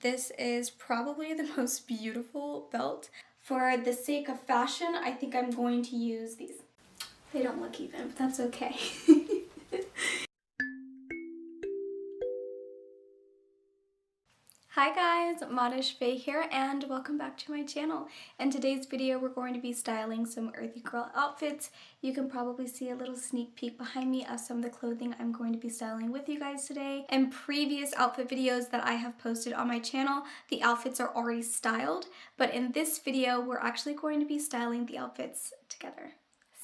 this is probably the most beautiful belt. For the sake of fashion, I think I'm going to use these. They don't look even, but that's okay. Hi guys, Modish Faye here and welcome back to my channel. In today's video we're going to be styling some earthy girl outfits. You can probably see a little sneak peek behind me of some of the clothing I'm going to be styling with you guys today. In previous outfit videos that I have posted on my channel, the outfits are already styled, but in this video we're actually going to be styling the outfits together.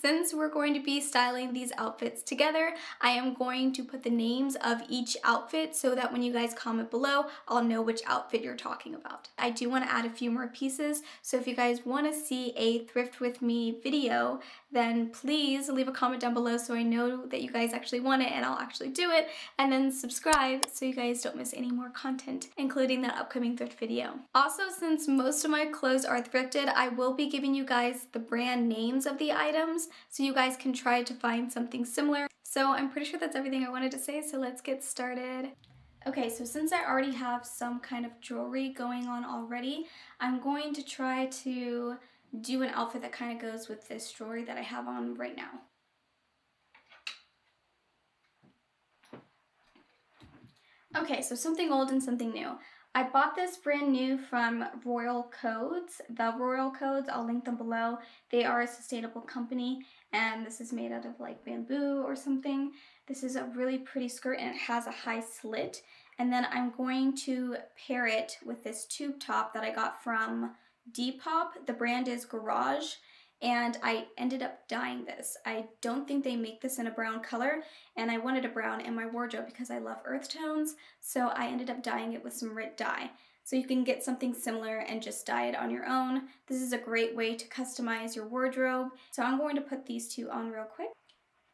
Since we're going to be styling these outfits together, I am going to put the names of each outfit so that when you guys comment below, I'll know which outfit you're talking about. I do want to add a few more pieces, so if you guys want to see a thrift with me video, then please leave a comment down below so I know that you guys actually want it and I'll actually do it, and then subscribe so you guys don't miss any more content, including that upcoming thrift video. Also, since most of my clothes are thrifted, I will be giving you guys the brand names of the items so you guys can try to find something similar. So I'm pretty sure that's everything I wanted to say, so let's get started. Okay, so since I already have some kind of jewelry going on already, I'm going to try to do an outfit that kind of goes with this jewelry that I have on right now. Okay, so something old and something new. I bought this brand new from Royal Codes. The Royal Codes, I'll link them below. They are a sustainable company, and this is made out of like bamboo or something. This is a really pretty skirt and it has a high slit. And then I'm going to pair it with this tube top that I got from Depop. The brand is Garage. And I ended up dyeing this. I don't think they make this in a brown color, and I wanted a brown in my wardrobe because I love earth tones, so I ended up dyeing it with some Rit dye. So you can get something similar and just dye it on your own. This is a great way to customize your wardrobe. So I'm going to put these two on real quick.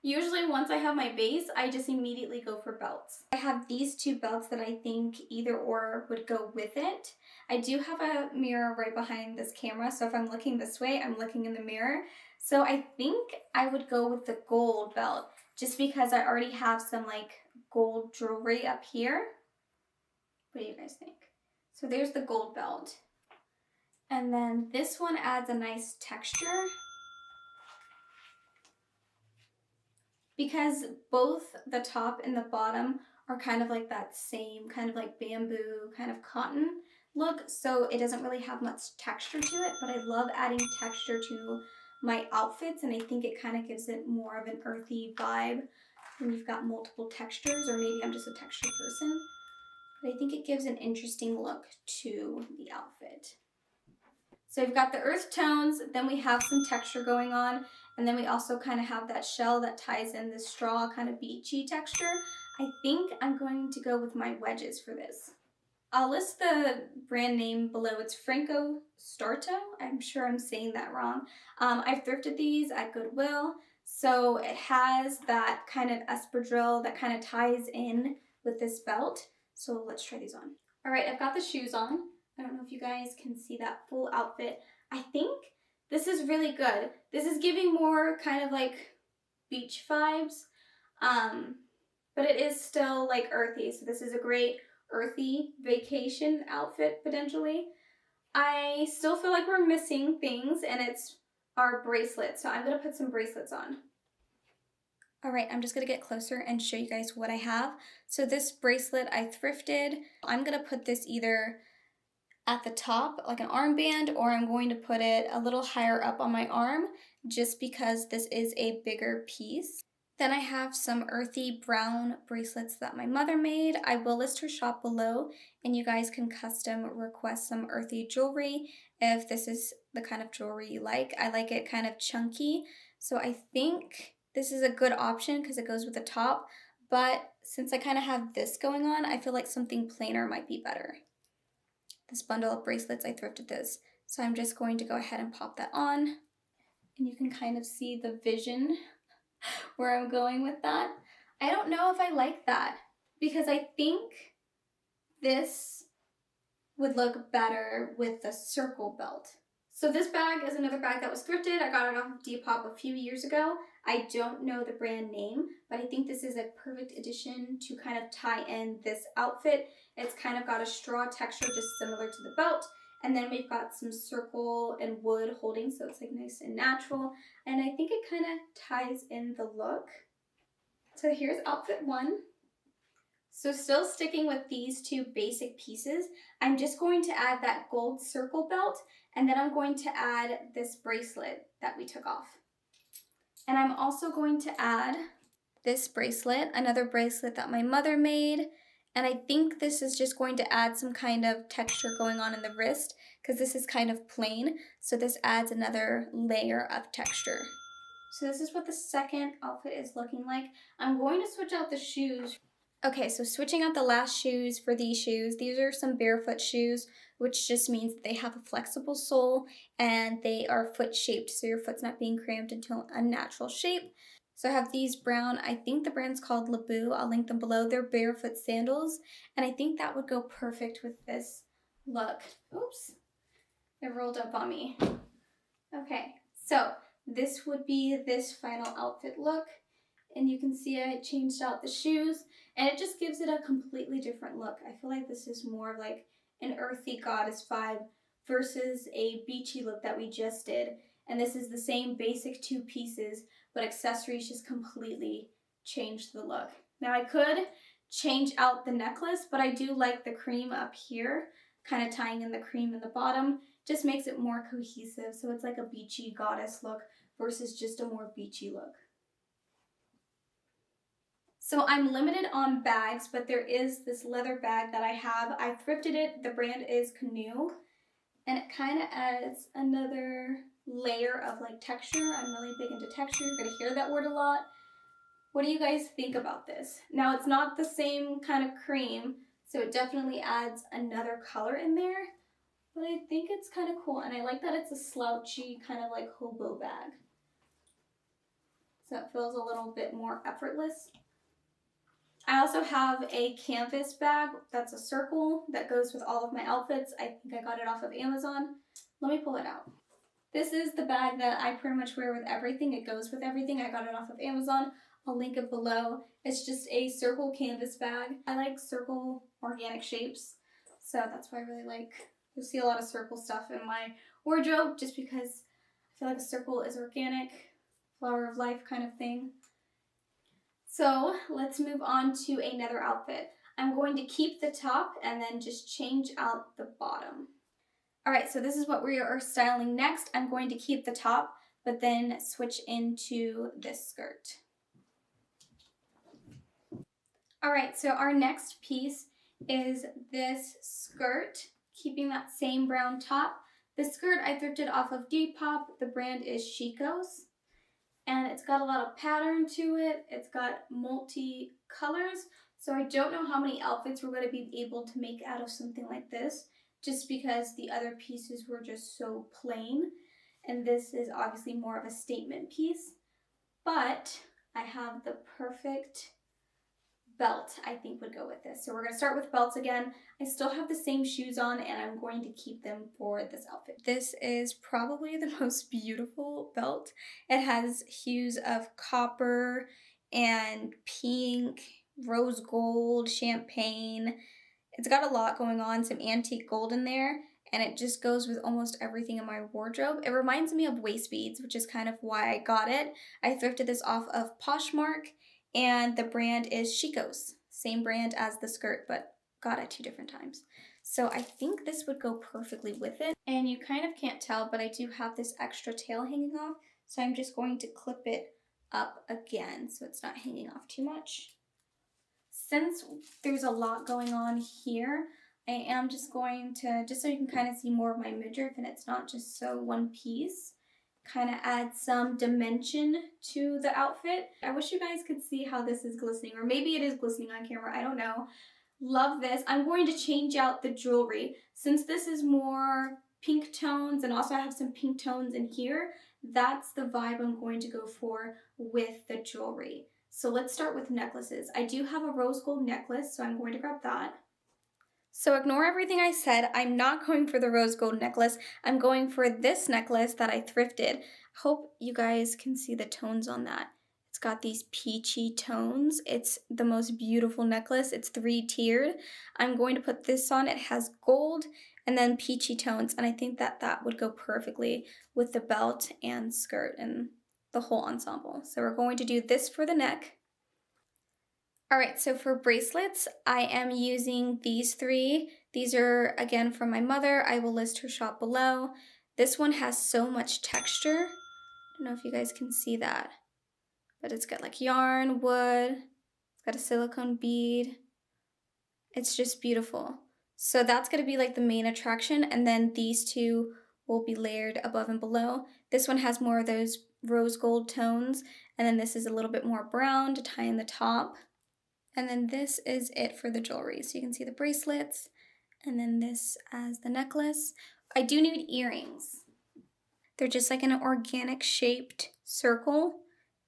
Usually once I have my base, I just immediately go for belts. I have these two belts that I think either or would go with it. I do have a mirror right behind this camera, so if I'm looking this way, I'm looking in the mirror. So I think I would go with the gold belt, just because I already have some like gold jewelry up here. What do you guys think? So there's the gold belt. And then this one adds a nice texture. Because both the top and the bottom are kind of like that same kind of like bamboo kind of cotton look, so it doesn't really have much texture to it, but I love adding texture to my outfits, and I think it kind of gives it more of an earthy vibe when you've got multiple textures, or maybe I'm just a texture person, but I think it gives an interesting look to the outfit. So we've got the earth tones, then we have some texture going on, and then we also kind of have that shell that ties in this straw kind of beachy texture. I think I'm going to go with my wedges for this. I'll list the brand name below. It's Franco Starto. I'm sure I'm saying that wrong. I've thrifted these at Goodwill, so it has that kind of espadrille that kind of ties in with this belt. So let's try these on. All right, I've got the shoes on. I don't know if you guys can see that full outfit. I think this is really good. This is giving more kind of like beach vibes, but it is still like earthy. So this is a great earthy vacation outfit potentially. I still feel like we're missing things, and it's our bracelets. So I'm gonna put some bracelets on. All right, I'm just gonna get closer and show you guys what I have. So this bracelet I thrifted. I'm gonna put this either at the top like an armband, or I'm going to put it a little higher up on my arm just because this is a bigger piece. Then I have some earthy brown bracelets that my mother made. I will list her shop below, and you guys can custom request some earthy jewelry if this is the kind of jewelry you like. I like it kind of chunky, so I think this is a good option because it goes with the top, but since I kind of have this going on, I feel like something plainer might be better. This bundle of bracelets, I thrifted this. So I'm just going to go ahead and pop that on. And you can kind of see the vision where I'm going with that. I don't know if I like that because I think this would look better with the circle belt. So this bag is another bag that was thrifted. I got it off of Depop a few years ago. I don't know the brand name, but I think this is a perfect addition to kind of tie in this outfit. It's kind of got a straw texture just similar to the belt. And then we've got some circle and wood holding, so it's like nice and natural. And I think it kind of ties in the look. So here's outfit one. So still sticking with these two basic pieces, I'm just going to add that gold circle belt, and then I'm going to add this bracelet that we took off. And I'm also going to add this bracelet, another bracelet that my mother made. And I think this is just going to add some kind of texture going on in the wrist because this is kind of plain. So this adds another layer of texture. So this is what the second outfit is looking like. I'm going to switch out the shoes. Okay, so switching out the last shoes for these shoes. These are some Barefoot shoes, which just means that they have a flexible sole and they are foot shaped, so your foot's not being cramped into a natural shape. So I have these brown, I think the brand's called Laboo. I'll link them below. They're Barefoot sandals, and I think that would go perfect with this look. Oops, it rolled up on me. Okay, so this would be this final outfit look. And you can see I changed out the shoes, and it just gives it a completely different look. I feel like this is more like an earthy goddess vibe versus a beachy look that we just did. And this is the same basic two pieces, but accessories just completely changed the look. Now I could change out the necklace, but I do like the cream up here, kind of tying in the cream in the bottom. Just makes it more cohesive, so it's like a beachy goddess look versus just a more beachy look. So I'm limited on bags, but there is this leather bag that I have. I thrifted it. The brand is Caneo, and it kind of adds another layer of like texture. I'm really big into texture. You're gonna hear that word a lot. What do you guys think about this? Now it's not the same kind of cream, so it definitely adds another color in there, but I think it's kind of cool, and I like that it's a slouchy kind of like hobo bag. So it feels a little bit more effortless. I also have a canvas bag that's a circle that goes with all of my outfits. I think I got it off of Amazon. Let me pull it out. This is the bag that I pretty much wear with everything. It goes with everything. I got it off of Amazon. I'll link it below. It's just a circle canvas bag. I like circle organic shapes, so that's why I really like. You'll see a lot of circle stuff in my wardrobe just because I feel like a circle is organic, flower of life kind of thing. So let's move on to another outfit. I'm going to keep the top and then just change out the bottom. All right, so this is what we are styling next. I'm going to keep the top, but then switch into this skirt. All right, so our next piece is this skirt, keeping that same brown top. The skirt I thrifted off of Depop. The brand is Chicos. And it's got a lot of pattern to it. It's got multi colors. So I don't know how many outfits we're going to be able to make out of something like this, just because the other pieces were just so plain. And this is obviously more of a statement piece. But I have the perfect belt I think would go with this. So we're going to start with belts again. I still have the same shoes on, and I'm going to keep them for this outfit. This is probably the most beautiful belt. It has hues of copper and pink, rose gold, champagne. It's got a lot going on, some antique gold in there, and it just goes with almost everything in my wardrobe. It reminds me of waist beads, which is kind of why I got it. I thrifted this off of Poshmark, and the brand is Chicos. Same brand as the skirt, but got it 2 different times. So I think this would go perfectly with it. And you kind of can't tell, but I do have this extra tail hanging off, so I'm just going to clip it up again so it's not hanging off too much. Since there's a lot going on here, I am just going to, just so you can kind of see more of my midriff and it's not just so one piece, kind of add some dimension to the outfit. I wish you guys could see how this is glistening, or maybe it is glistening on camera, I don't know. Love this. I'm going to change out the jewelry. Since this is more pink tones and also I have some pink tones in here, that's the vibe I'm going to go for with the jewelry. So let's start with necklaces. I do have a rose gold necklace, so I'm going to grab that. So ignore everything I said. I'm not going for the rose gold necklace. I'm going for this necklace that I thrifted. Hope you guys can see the tones on that. It's got these peachy tones. It's the most beautiful necklace. It's 3-tiered. I'm going to put this on. It has gold and then peachy tones, and I think that that would go perfectly with the belt and skirt and the whole ensemble. So we're going to do this for the neck. All right, so for bracelets, I am using these 3. These are, again, from my mother. I will list her shop below. This one has so much texture. I don't know if you guys can see that, but it's got like yarn, wood, it's got a silicone bead. It's just beautiful. So that's gonna be like the main attraction, and then these 2 will be layered above and below. This one has more of those rose gold tones, and then this is a little bit more brown to tie in the top. And then this is it for the jewelry. So you can see the bracelets, and then this as the necklace. I do need earrings. They're just like an organic shaped circle.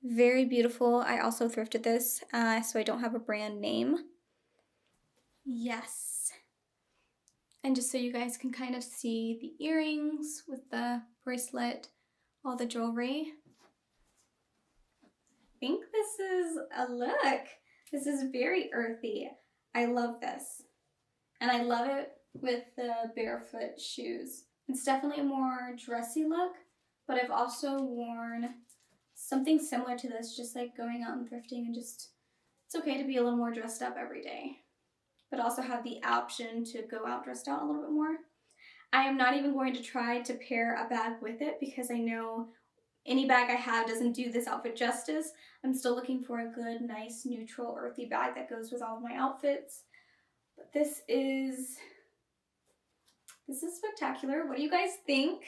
Very beautiful. I also thrifted this, so I don't have a brand name. Yes. And just so you guys can kind of see the earrings with the bracelet, all the jewelry. I think this is a look. This is very earthy. I love this. And I love it with the barefoot shoes. It's definitely a more dressy look, but I've also worn something similar to this, just like going out and thrifting, and just, it's okay to be a little more dressed up every day, but also have the option to go out dressed out a little bit more. I am not even going to try to pair a bag with it because I know any bag I have doesn't do this outfit justice. I'm still looking for a good, nice, neutral, earthy bag that goes with all of my outfits. But this is spectacular. What do you guys think?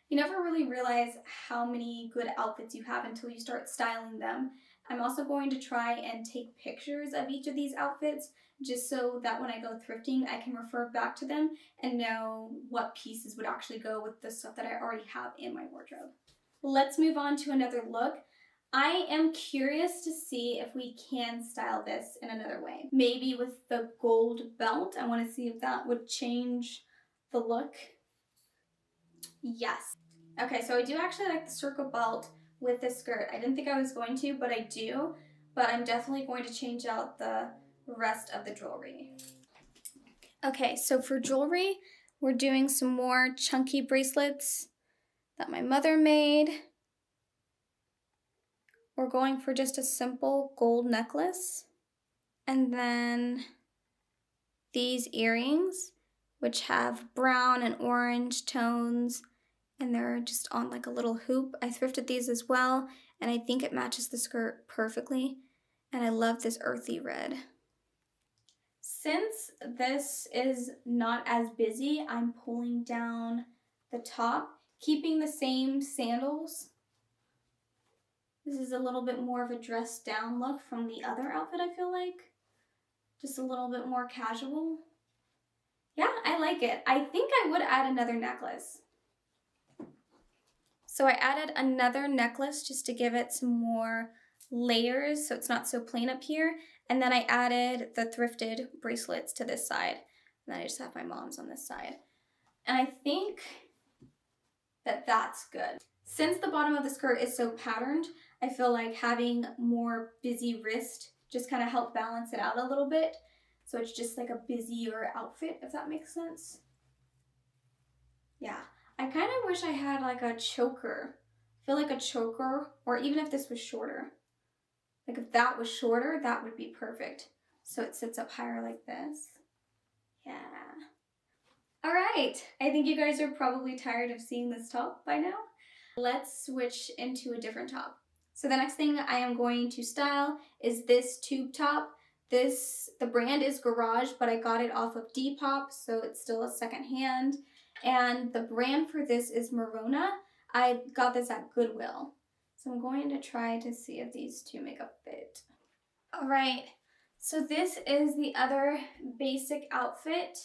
You never really realize how many good outfits you have until you start styling them. I'm also going to try and take pictures of each of these outfits just so that when I go thrifting, I can refer back to them and know what pieces would actually go with the stuff that I already have in my wardrobe. Let's move on to another look. I am curious to see if we can style this in another way. Maybe with the gold belt. I want to see if that would change the look. Yes. Okay, so I do actually like the circle belt with this skirt. I didn't think I was going to, but I do. But I'm definitely going to change out the rest of the jewelry. Okay, so for jewelry, we're doing some more chunky bracelets that my mother made. We're going for just a simple gold necklace. And then these earrings, which have brown and orange tones, and they're just on like a little hoop. I thrifted these as well, and I think it matches the skirt perfectly. And I love this earthy red. Since this is not as busy, I'm pulling down the top, keeping the same sandals. This is a little bit more of a dressed down look from the other outfit, I feel like. Just a little bit more casual. Yeah, I like it. I think I would add another necklace. So I added another necklace just to give it some more layers so it's not so plain up here. And then I added the thrifted bracelets to this side. And then I just have my mom's on this side. And I think that that's good. Since the bottom of the skirt is so patterned, I feel like having more busy wrist just kind of help balance it out a little bit. So it's just like a busier outfit, if that makes sense. Yeah, I kind of wish I had like a choker. I feel like a choker, or even if this was shorter. Like if that was shorter, that would be perfect. So it sits up higher like this. Yeah. All right, I think you guys are probably tired of seeing this top by now. Let's switch into a different top. So the next thing I am going to style is this tube top. The brand is Garage, but I got it off of Depop, so it's still a secondhand. And the brand for this is Merona. I got this at Goodwill. So I'm going to try to see if these two make a fit. All right, so this is the other basic outfit.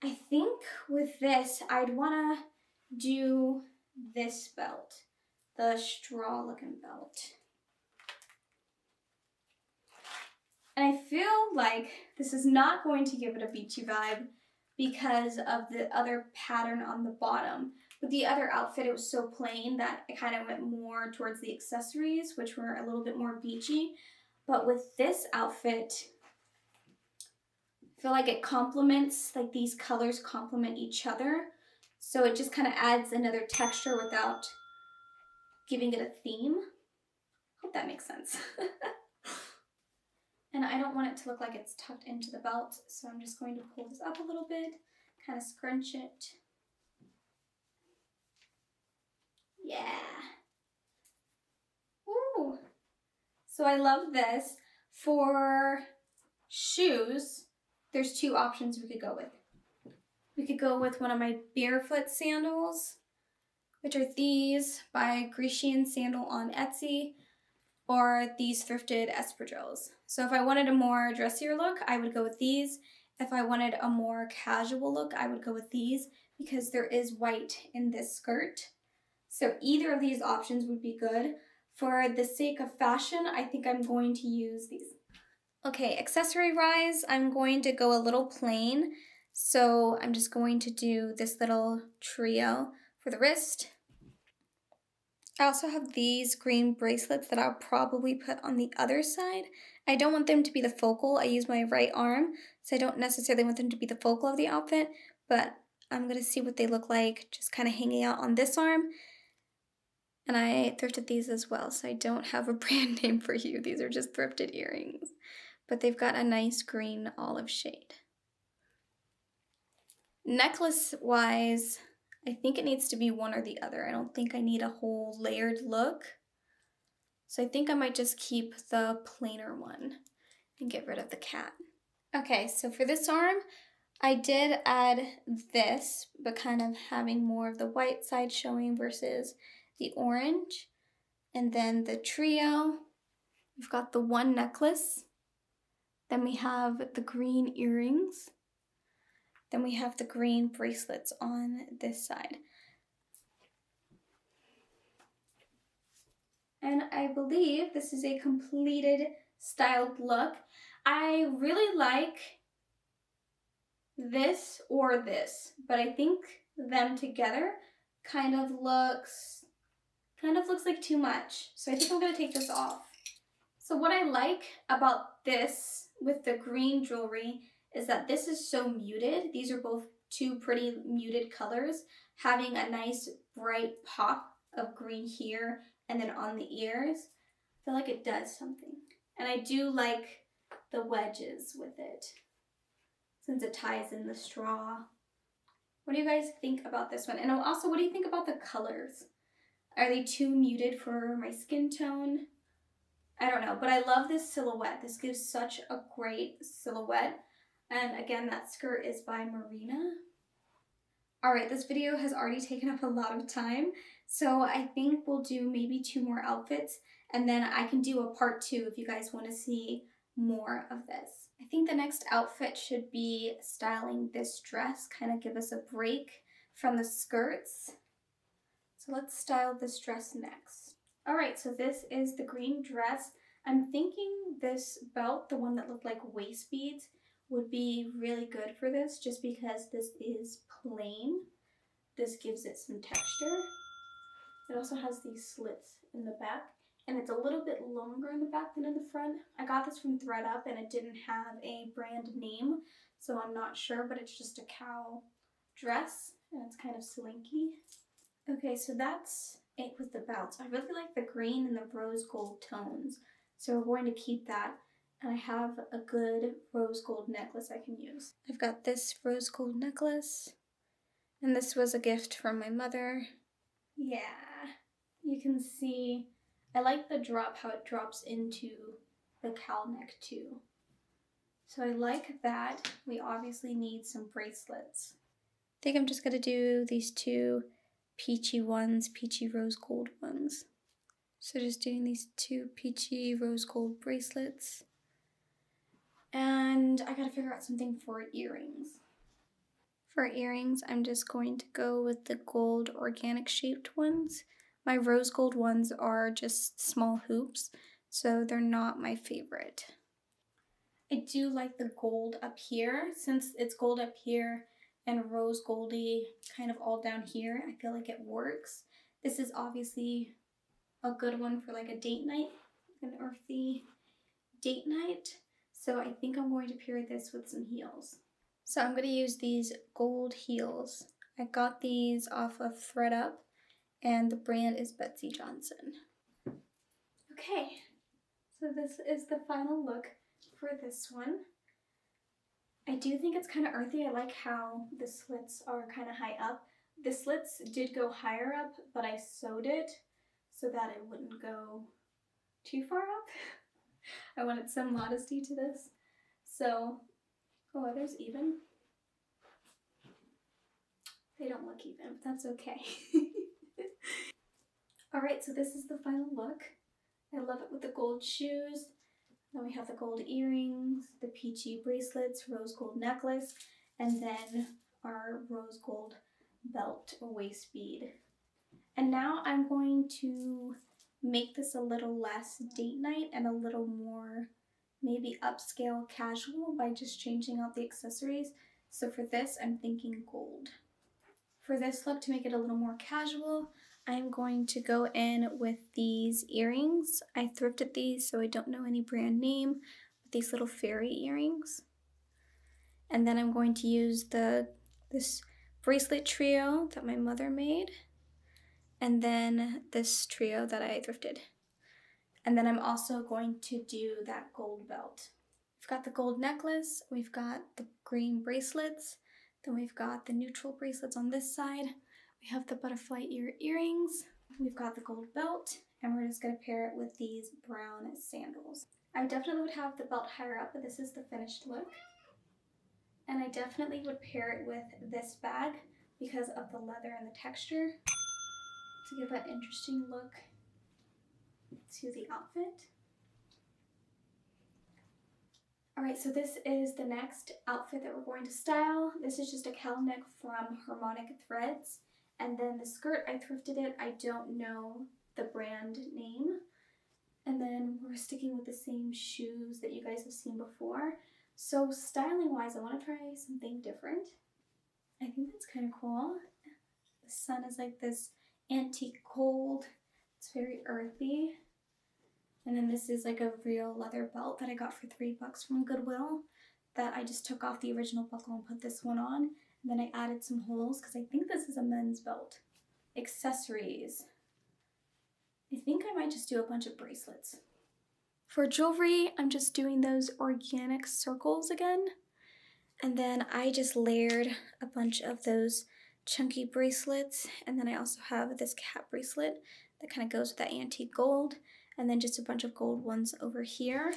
I think with this, I'd wanna do this belt, the straw looking belt. And I feel like this is not going to give it a beachy vibe because of the other pattern on the bottom. With the other outfit, it was so plain that it kind of went more towards the accessories, which were a little bit more beachy. But with this outfit, I feel like it complements, like these colors complement each other. So it just kind of adds another texture without giving it a theme. Hope that makes sense. And I don't want it to look like it's tucked into the belt, so I'm just going to pull this up a little bit, kind of scrunch it. Yeah. Ooh. So I love this. For shoes, there's two options we could go with. We could go with one of my Barefoot sandals, which are these by Grecian Sandal on Etsy, or these thrifted espadrilles. So if I wanted a more dressier look, I would go with these. If I wanted a more casual look, I would go with these because there is white in this skirt. So either of these options would be good. For the sake of fashion, I think I'm going to use these. Okay, accessory-wise, I'm going to go a little plain. So I'm just going to do this little trio for the wrist. I also have these green bracelets that I'll probably put on the other side. I don't want them to be the focal. I use my right arm, so I don't necessarily want them to be the focal of the outfit, but I'm going to see what they look like just kind of hanging out on this arm. And I thrifted these as well, so I don't have a brand name for you. These are just thrifted earrings, but they've got a nice green olive shade. Necklace-wise, I think it needs to be one or the other. I don't think I need a whole layered look. So I think I might just keep the plainer one and get rid of the cat. Okay, so for this arm, I did add this, but kind of having more of the white side showing versus the orange. And then the trio, we've got the one necklace. Then we have the green earrings. Then we have the green bracelets on this side. And I believe this is a completed styled look. I really like this or this, but I think them together kind of looks like too much. So I think I'm gonna take this off. So what I like about this with the green jewelry is that this is so muted. These are both two pretty muted colors, having a nice bright pop of green here and then on the ears. I feel like it does something. And I do like the wedges with it, since it ties in the straw. What do you guys think about this one? And also, what do you think about the colors? Are they too muted for my skin tone? I don't know, but I love this silhouette. This gives such a great silhouette. And again, that skirt is by Merona. All right, this video has already taken up a lot of time, so I think we'll do maybe 2 more outfits, and then I can do a part 2 if you guys want to see more of this. I think the next outfit should be styling this dress, kind of give us a break from the skirts. So let's style this dress next. All right, so this is the green dress. I'm thinking this belt, the one that looked like waist beads, would be really good for this just because this is plain. This gives it some texture. It also has these slits in the back, and it's a little bit longer in the back than in the front. I got this from ThreadUP and it didn't have a brand name, so I'm not sure, but it's just a cowl dress and it's kind of slinky. Okay, so that's it with the belts. I really like the green and the rose gold tones, so we're going to keep that. And I have a good rose gold necklace I can use. I've got this rose gold necklace, and this was a gift from my mother. Yeah, you can see, I like the drop, how it drops into the cowl neck too. So I like that. We obviously need some bracelets. I think I'm just gonna do these 2 peachy ones, peachy rose gold ones. So just doing these 2 peachy rose gold bracelets. And I gotta figure out something for earrings. For earrings, I'm just going to go with the gold organic shaped ones. My rose gold ones are just small hoops, so they're not my favorite. I do like the gold up here. Since it's gold up here and rose goldy kind of all down here, I feel like it works. This is obviously a good one for like a date night, an earthy date night. So I think I'm going to pair this with some heels. So I'm going to use these gold heels. I got these off of ThreadUP and the brand is Betsy Johnson. Okay, so this is the final look for this one. I do think it's kind of earthy. I like how the slits are kind of high up. The slits did go higher up, but I sewed it so that it wouldn't go too far up. I wanted some modesty to this. So, oh, there's even. They don't look even, but that's okay. Alright, so this is the final look. I love it with the gold shoes. Then we have the gold earrings, the peachy bracelets, rose gold necklace, and then our rose gold belt or waist bead. And now I'm going to make this a little less date night and a little more maybe upscale casual by just changing out the accessories. So for this, I'm thinking gold. For this look, to make it a little more casual, I'm going to go in with these earrings. I thrifted these, so I don't know any brand name, but these little fairy earrings. And then I'm going to use this bracelet trio that my mother made, and then this trio that I thrifted. And then I'm also going to do that gold belt. We've got the gold necklace, we've got the green bracelets, then we've got the neutral bracelets on this side. We have the butterfly ear earrings, we've got the gold belt, and we're just going to pair it with these brown sandals. I definitely would have the belt higher up, but this is the finished look. And I definitely would pair it with this bag because of the leather and the texture to give that interesting look to the outfit. Alright, so this is the next outfit that we're going to style. This is just a cowl neck from Harmonic Threads. And then the skirt, I thrifted it. I don't know the brand name. And then we're sticking with the same shoes that you guys have seen before. So styling wise, I want to try something different. I think that's kind of cool. The sun is like this antique gold. It's very earthy. And then this is like a real leather belt that I got for $3 from Goodwill that I just took off the original buckle and put this one on. And then I added some holes because I think this is a men's belt. Accessories. I think I might just do a bunch of bracelets. For jewelry, I'm just doing those organic circles again. And then I just layered a bunch of those chunky bracelets. And then I also have this cat bracelet that kind of goes with that antique gold. And then just a bunch of gold ones over here.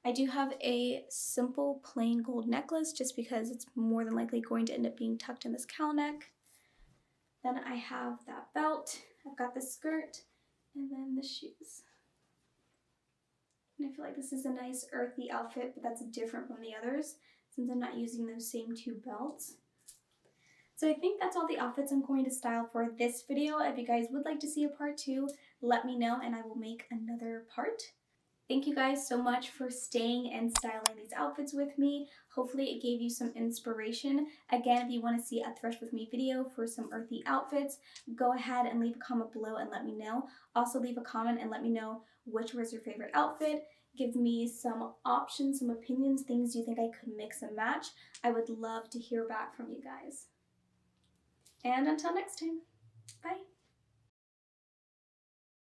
I do have a simple plain gold necklace just because it's more than likely going to end up being tucked in this cowl neck. Then I have that belt, I've got the skirt, and then the shoes. And I feel like this is a nice earthy outfit, but that's different from the others since I'm not using those same two belts. So I think that's all the outfits I'm going to style for this video. If you guys would like to see a part 2, let me know and I will make another part. Thank you guys so much for staying and styling these outfits with me. Hopefully it gave you some inspiration. Again, if you want to see a thrift with me video for some earthy outfits, go ahead and leave a comment below and let me know. Also leave a comment and let me know which was your favorite outfit. Give me some options, some opinions, things you think I could mix and match. I would love to hear back from you guys. And until next time, bye.